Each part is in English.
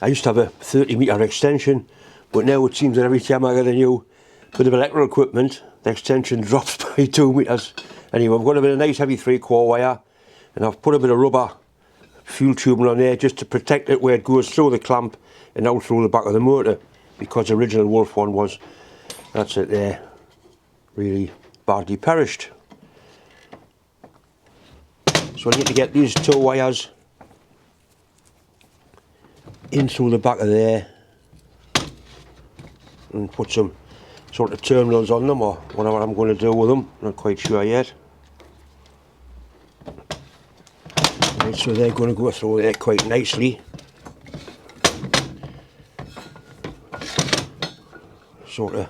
I used to have a 30-metre extension, but now it seems that every time I get a new bit of electrical equipment, the extension drops by 2 metres. Anyway, I've got a bit of nice heavy 3-core wire, and I've put a bit of rubber fuel tubing on there just to protect it where it goes through the clamp and out through the back of the motor, because the original Wolf one was, that's it there, really badly perished. So I need to get these 2 wires in through the back of there and put some sort of terminals on them, or whatever I'm going to do with them, not quite sure yet. Right, so they're going to go through there quite nicely, sort of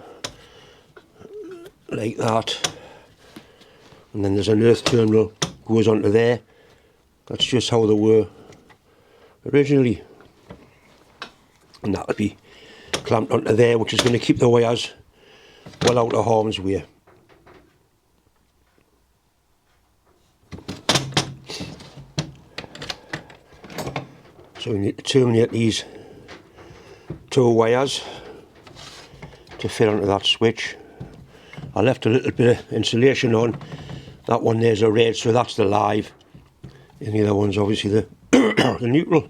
like that, and then there's an earth terminal goes onto there. That's just how they were originally, and that'll be clamped onto there, which is going to keep the wires well out of harm's way. So we need to terminate these 2 wires to fit onto that switch. I left a little bit of insulation on. That one there's a red, so that's the live, and the other one's obviously the, the neutral.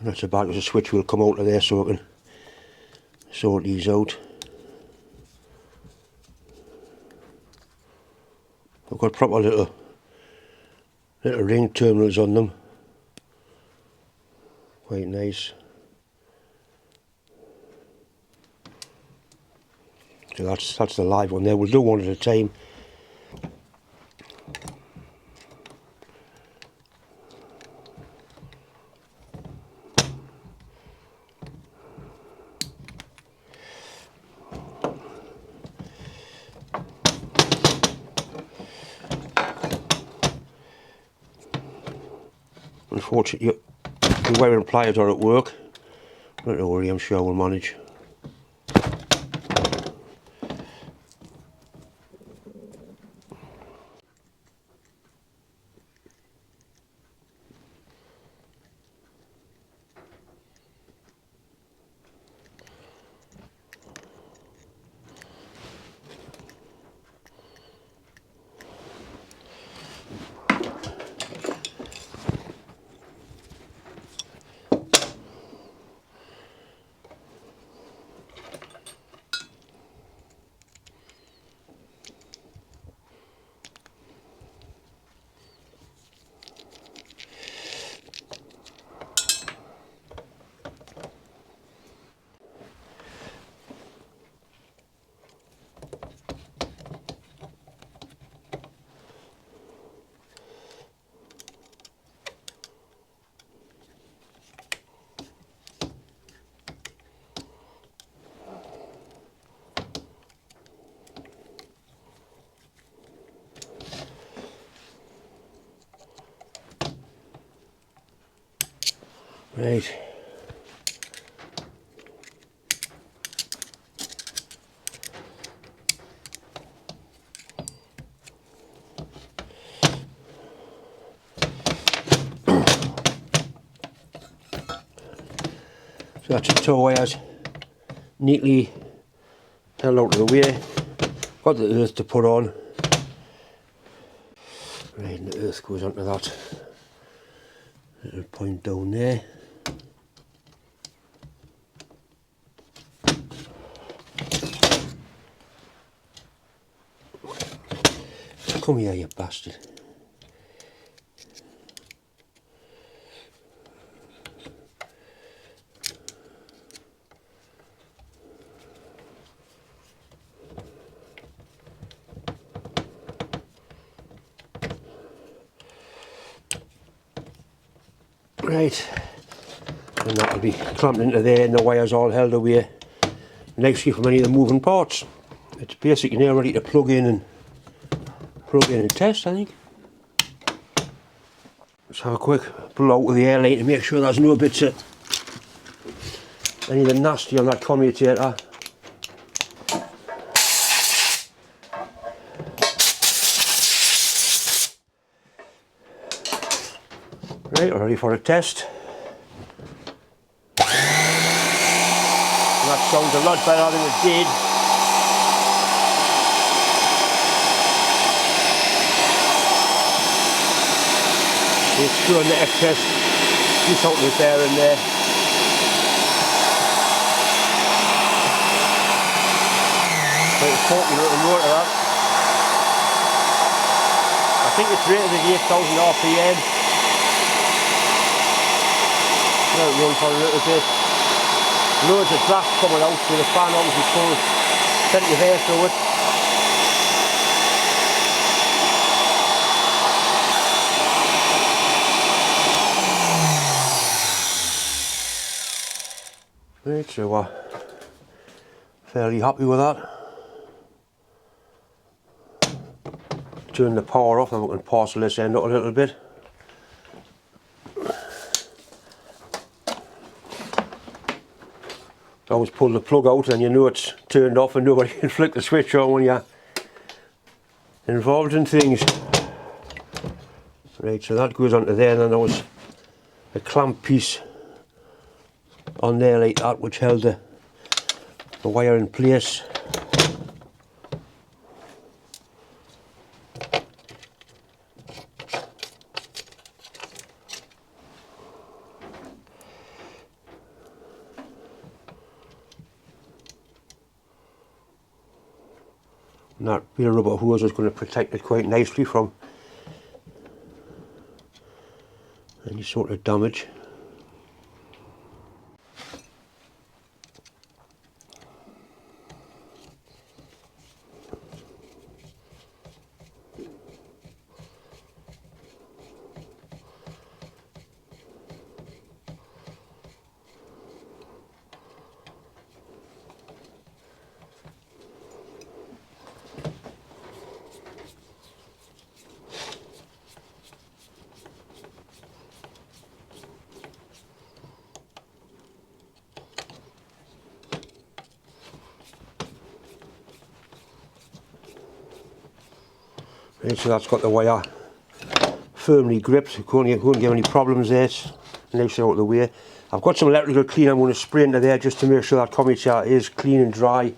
And that's about as a switch will come out of there, so I can sort these out. I've got proper little ring terminals on them, quite nice. So that's the live one there. We'll do one at a time. Unfortunately, the wearing pliers are at work. Don't worry, I'm sure we'll manage. Right. So that's the 2 wires neatly held out of the way. Got the earth to put on. Right, and the earth goes onto that little point down there. Come here, you bastard. Right, and that'll be clamped into there, and the wires all held away nicely from any of the moving parts. It's basically now ready to plug in and test, I think. Let's have a quick blow out with the air light to make sure there's no bits of anything nasty on that commutator. Right, we're ready for a test. That sounds a lot better than it did. It's showing the excess juice out of there and there. Quite a talky little motor that. I think it's rated at 8,000 RPM. Let it run for a little bit. Loads of draft coming out with the fan obviously full, plenty of air through it. Right, so we're fairly happy with that. Turn the power off and we can parcel this end up a little bit. Always pull the plug out and you know it's turned off and nobody can flick the switch on when you're involved in things. Right, so that goes onto there, and then there was a clamp piece on there like that which held the wire in place. And that bit of rubber hose is going to protect it quite nicely from any sort of damage. Right, so that's got the wire firmly gripped. It won't give any problems there. It's nicely out of the way. I've got some electrical cleaner I'm going to spray into there just to make sure that commutator is clean and dry.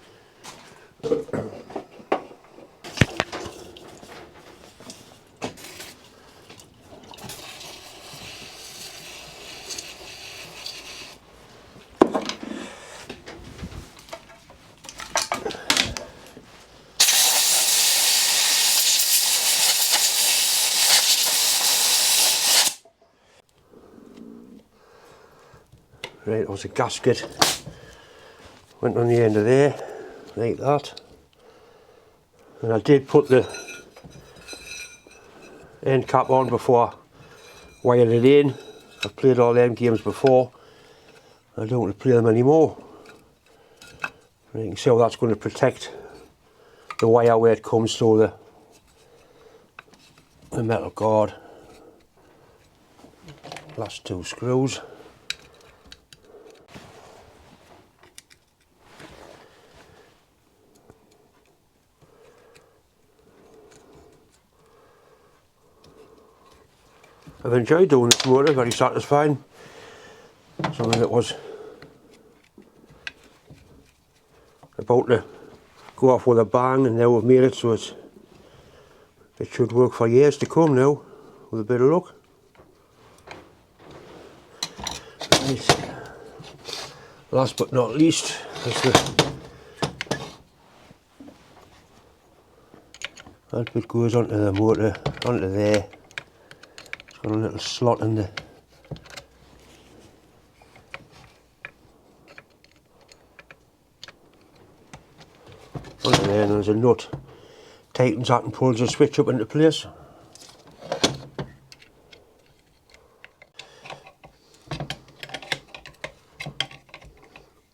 Right, there was a gasket, went on the end of there, like that, and I did put the end cap on before I wired it in. I've played all them games before, I don't want to play them anymore. And you can see how that's going to protect the wire where it comes through the metal guard. Last two screws. I've enjoyed doing this motor, very satisfying. Something that was about to go off with a bang, and now we've made it so it should work for years to come now, with a bit of luck. Right. Last but not least, that bit goes onto the motor, onto there. Got a little slot in the onto there, and there's a nut tightens that and pulls the switch up into place.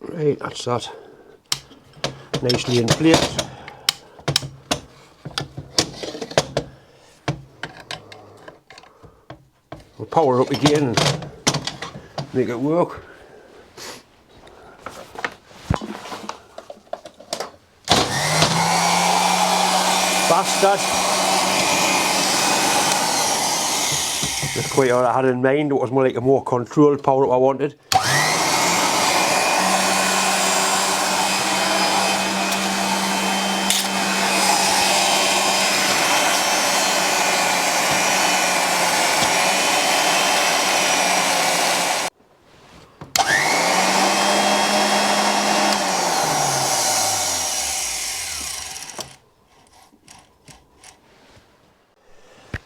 Right, that's that nicely in place. We'll power up again and make it work. Bastard! The quite what I had in mind. It was more like a more controlled power up I wanted.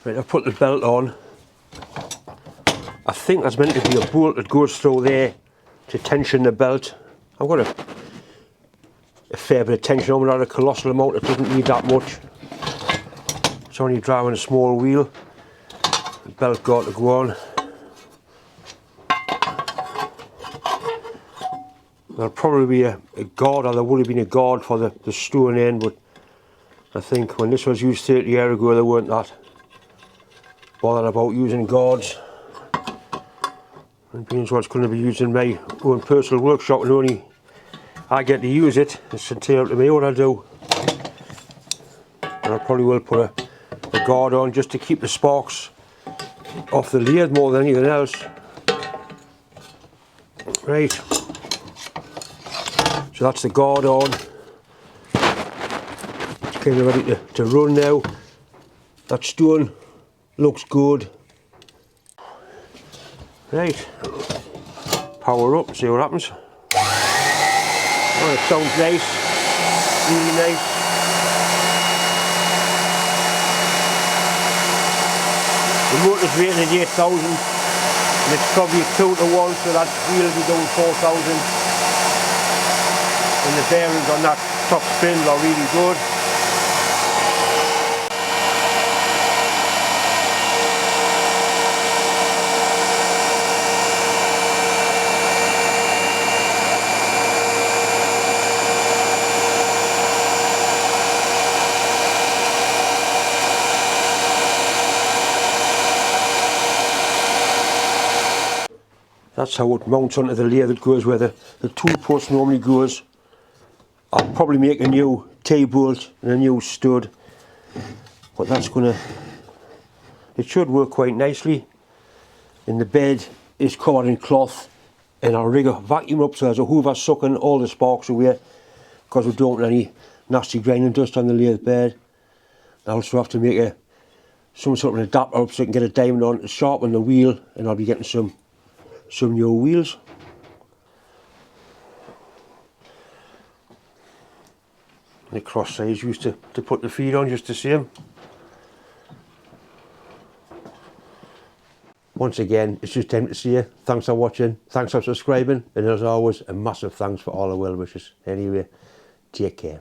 Right, I've put the belt on. I think there's meant to be a bolt that goes through there to tension the belt. I've got a fair bit of tension on, not a colossal amount. It doesn't need that much. It's only driving a small wheel. The belt got to go on. There'll probably be a guard, or there would have been a guard for the stone end, but I think when this was used 30 years ago, they weren't that bothered about using guards. And being as what's going to be used in my own personal workshop, and only I get to use it, it's entirely up to me what I do. And I probably will put a guard on just to keep the sparks off the lathe more than anything else. Right, so that's the guard on. It's kind of ready to run now. That stone looks good. Right, power up, see what happens. Oh, it sounds nice, really nice. The motor's rated at 8,000 and it's probably a 2-to-1, so that wheel will be doing 4,000. And the bearings on that top spindle are really good. That's how it mounts onto the lathe. It goes where the tool post normally goes. I'll probably make a new T-bolt and a new stud, but that's gonna, it should work quite nicely. And the bed is covered in cloth, and I'll rig a vacuum up so there's a hoover sucking all the sparks away, because we don't want any nasty grinding dust on the lathe bed. I also have to make some sort of an adapter up so I can get a diamond on to sharpen the wheel, and I'll be getting some new wheels. The cross size used to put the feet on just the same. Once again, it's just time to say thanks for watching, thanks for subscribing, and as always, a massive thanks for all the well wishes. Anyway, take care.